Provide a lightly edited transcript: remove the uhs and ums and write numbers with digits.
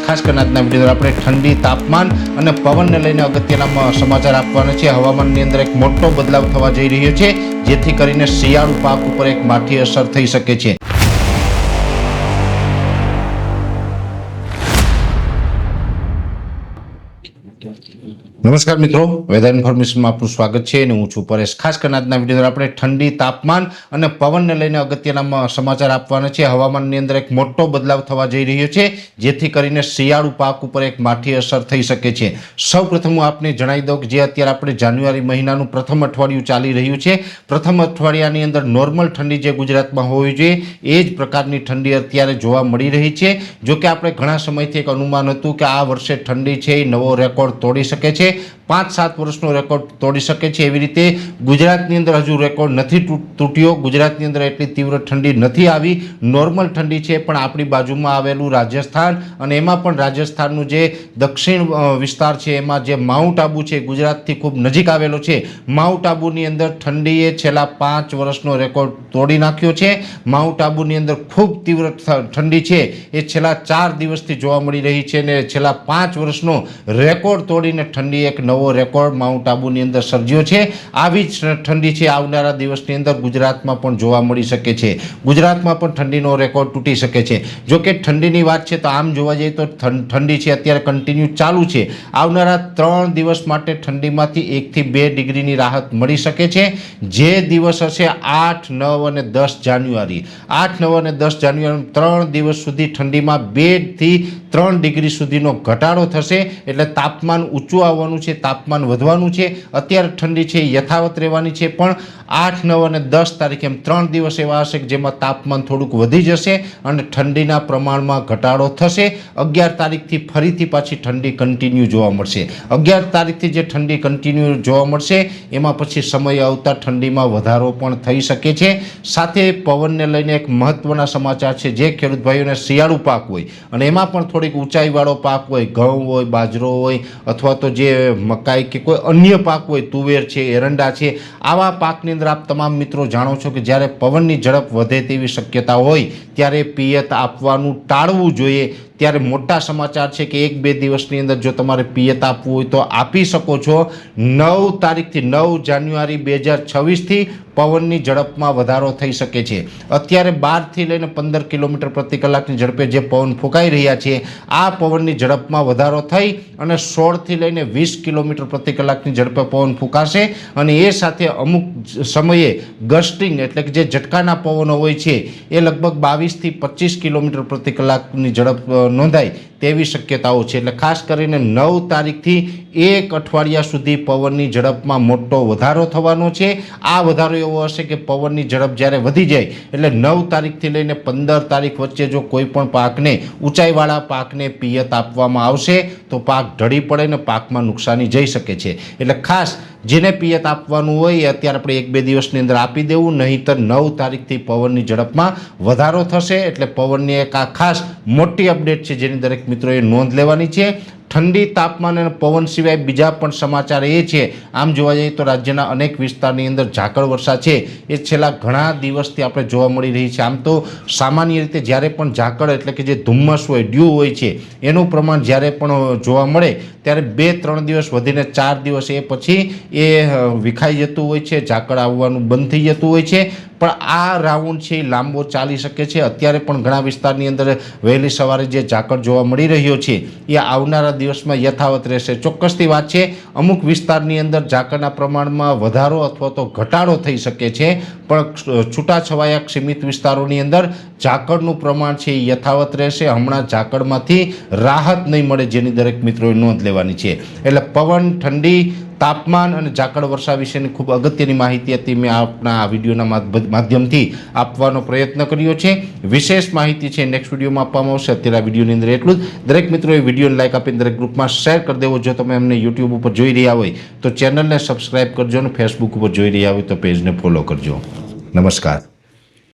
खास કરીને આજના વિડીયો આપણે ઠંડી, તાપમાન અને પવનને લઈને અગત્યના સમાચાર આપવાના છે। હવામાનની અંદર એક મોટો બદલાવ થવા જઈ રહ્યો છે, જેથી કરીને શિયાળુ પાક ઉપર એક માઠી અસર થઈ શકે છે। નમસ્કાર મિત્રો, વેધર ઇન્ફોર્મેશનમાં આપનું સ્વાગત છે અને હું છું પરેશ। ખાસ કરીને આજના વિડીયોમાં આપણે ઠંડી, તાપમાન અને પવનને લઈને અગત્યના સમાચાર આપવાના છે। હવામાનની અંદર એક મોટો બદલાવ થવા જઈ રહ્યો છે, જેથી કરીને શિયાળુ પાક ઉપર એક માઠી અસર થઈ શકે છે। સૌપ્રથમ હું આપને જણાવી દઉં કે જે અત્યારે આપણે જાન્યુઆરી મહિનાનું પ્રથમ અઠવાડિયું ચાલી રહ્યું છે, પ્રથમ અઠવાડિયાની અંદર નોર્મલ ઠંડી જે ગુજરાતમાં હોવી જોઈએ એ જ પ્રકારની ઠંડી અત્યારે જોવા મળી રહી છે। જો કે આપણે ઘણા સમયથી એક અનુમાન હતું કે આ વર્ષે ઠંડી છે એ નવો રેકોર્ડ તોડી શકે છે, 5-7 વર્ષનો રેકોર્ડ તોડી શકે છે। એવી રીતે ગુજરાતની અંદર હજુ રેકોર્ડ નથી તૂટ્યો, ગુજરાતની અંદર એટલી તીવ્ર ઠંડી નથી આવી, નોર્મલ ઠંડી છે। પણ આપણી બાજુમાં આવેલું રાજસ્થાન અને એમાં પણ રાજસ્થાનનું જે દક્ષિણ વિસ્તાર છે એમાં જે માઉન્ટ આબુ છે, ગુજરાતથી ખૂબ નજીક આવેલો છે, માઉન્ટ આબુની અંદર ઠંડીએ છેલ્લા 5 વર્ષનો રેકોર્ડ તોડી નાખ્યો છે। માઉન્ટ આબુની અંદર ખૂબ તીવ્ર ઠંડી છે એ છેલ્લા 4 દિવસથી જોવા મળી રહી છે અને છેલ્લા 5 વર્ષનો રેકોર્ડ તોડીને ઠંડી એક નવો રેકોર્ડ માઉન્ટ આબુની અંદર સર્જ્યો છે। આવી જ ઠંડી છે આવનારા દિવસની અંદર ગુજરાતમાં પણ જોવા મળી શકે છે, ગુજરાતમાં પણ ઠંડીનો રેકોર્ડ તૂટી શકે છે। જો કે ઠંડીની વાત છે તો આમ જોવા જઈએ તો ઠંડી છે અત્યારે કન્ટિન્યુ ચાલુ છે। આવનારા 3 દિવસ માટે ઠંડીમાંથી 1 થી 2 ડિગ્રીની રાહત મળી શકે છે, જે દિવસ હશે 8, 9 અને 10 જાન્યુઆરી। 8, 9 અને 10 જાન્યુઆરી 3 દિવસ સુધી ઠંડીમાં 2 થી 3 ડિગ્રી સુધીનો ઘટાડો થશે, એટલે તાપમાન ઊંચું આવવાનું છે, તાપમાન વધવાનું છે। અત્યારે ઠંડી છે યથાવત રહેવાની છે, પણ 8, 9 અને 10 તારીખે એમ 3 દિવસ એવા હશે કે જેમાં તાપમાન થોડુંક વધી જશે અને ઠંડીના પ્રમાણમાં ઘટાડો થશે। 11 તારીખથી ફરીથી પાછી ઠંડી કન્ટિન્યુ જોવા મળશે। 11 તારીખથી જે ઠંડી કન્ટિન્યુ જોવા મળશે એમાં પછી સમય આવતા ઠંડીમાં વધારો પણ થઈ શકે છે। સાથે પવનને લઈને એક મહત્વના સમાચાર છે, જે ખેડૂત ભાઈઓને શિયાળુ પાક હોય અને એમાં પણ થોડીક ઊંચાઈવાળો પાક હોય, ઘઉં હોય, બાજરો હોય અથવા તો જે મકાઈ કે કોઈ અન્ય પાક હોય, તુવેર છે, એરંડા છે, આવા પાકની અંદર આપ તમામ મિત્રો જાણો છો કે જ્યારે પવનની ઝડપ વધે તેવી શક્યતા હોય ત્યારે પિયત આપવાનું ટાળવું જોઈએ। ત્યારે મોટા સમાચાર છે કે 1-2 દિવસની અંદર જો તમારે પિયત આપવું હોય તો આપી શકો છો। 9 તારીખથી 9 જાન્યુઆરી 2026થી પવનની ઝડપમાં વધારો થઈ શકે છે। અત્યારે 12થી લઈને 15 કિલોમીટર પ્રતિ કલાકની ઝડપે જે પવન ફૂંકાઈ રહ્યા છે, આ પવનની ઝડપમાં વધારો થઈ અને 16થી લઈને 20 કિલોમીટર પ્રતિ કલાકની ઝડપે પવન ફૂંકાશે અને એ સાથે અમુક સમયે ગસ્ટિંગ એટલે કે જે ઝટકાના પવનો હોય છે એ લગભગ 22થી 25 કિલોમીટર પ્રતિ કલાકની ઝડપ નોંધાય તેવી શક્યતાઓ છે। એટલે ખાસ કરીને 9 તારીખથી 1 અઠવાડિયા સુધી પવનની ઝડપમાં મોટો વધારો થવાનો છે। આ વધારો એવો હશે કે પવનની ઝડપ જ્યારે વધી જાય એટલે 9 તારીખથી લઈને 15 તારીખ વચ્ચે જો કોઈ પણ પાકને, ઊંચાઈવાળા પાકને પિયત આપવામાં આવશે તો પાક ઢળી પડે ને પાકમાં નુકસાની જઈ શકે છે। એટલે ખાસ જેને પિયત આપવાનું હોય એ અત્યારે આપણે 1-2 દિવસની અંદર આપી દેવું, નહીંતર 9 તારીખથી પવનની ઝડપમાં વધારો થશે। એટલે પવનની એક આ ખાસ મોટી અપડેટ છે જેની દરેક મિત્રોએ નોંધ લેવાની છે। ઠંડી, તાપમાન અને પવન સિવાય બીજા પણ સમાચાર એ છે, આમ જોવા જઈએ તો રાજ્યના અનેક વિસ્તારની અંદર ઝાકળ વર્ષા છે એ છેલ્લા ઘણા દિવસથી આપણે જોવા મળી રહી છે। આમ તો સામાન્ય રીતે જ્યારે પણ ઝાકળ એટલે કે જે ધુમ્મસ હોય, ડ્યુ હોય છે, એનું પ્રમાણ જ્યારે પણ જોવા મળે ત્યારે 2-3 દિવસ વધીને 4 દિવસ એ પછી એ વિખાઈ જતું હોય છે, ઝાકળ આવવાનું બંધ થઈ જતું હોય છે। પણ આ રાઉન્ડ છે એ લાંબો ચાલી શકે છે। અત્યારે પણ ઘણા વિસ્તારની અંદર વહેલી સવારે જે ઝાકળ જોવા મળી રહ્યો છે એ આવનારા દિવસમાં યથાવત રહેશે। ચોક્કસથી વાત છે, અમુક વિસ્તારની અંદર ઝાકળના પ્રમાણમાં વધારો અથવા તો ઘટાડો થઈ શકે છે, પણ છૂટાછવાયા સીમિત વિસ્તારોની અંદર ઝાકળનું પ્રમાણ છે એ યથાવત રહેશે। હમણાં ઝાકળમાંથી રાહત નહીં મળે જેની દરેક મિત્રોએ નોંધ લેવાની છે। એટલે પવન, ઠંડી, તાપમાન અને ઝાકળ વર્ષા વિશેની ખૂબ અગત્યની માહિતી હતી મેં આપના આ વિડીયોના માધ્યમથી આપવાનો પ્રયત્ન કર્યો છે। વિશેષ માહિતી છે નેક્સ્ટ વિડીયોમાં આપવામાં આવશે। અત્યારે આ વિડીયોની અંદર એટલું જ। દરેક મિત્રોએ વિડીયોને લાઇક આપીને દરેક ગ્રુપમાં શેર કરી દેવો। જો તમે અમને યુટ્યુબ ઉપર જોઈ રહ્યા હોય તો ચેનલને સબસ્ક્રાઈબ કરજો અને ફેસબુક ઉપર જોઈ રહ્યા હોય તો પેજને ફોલો કરજો। નમસ્કાર।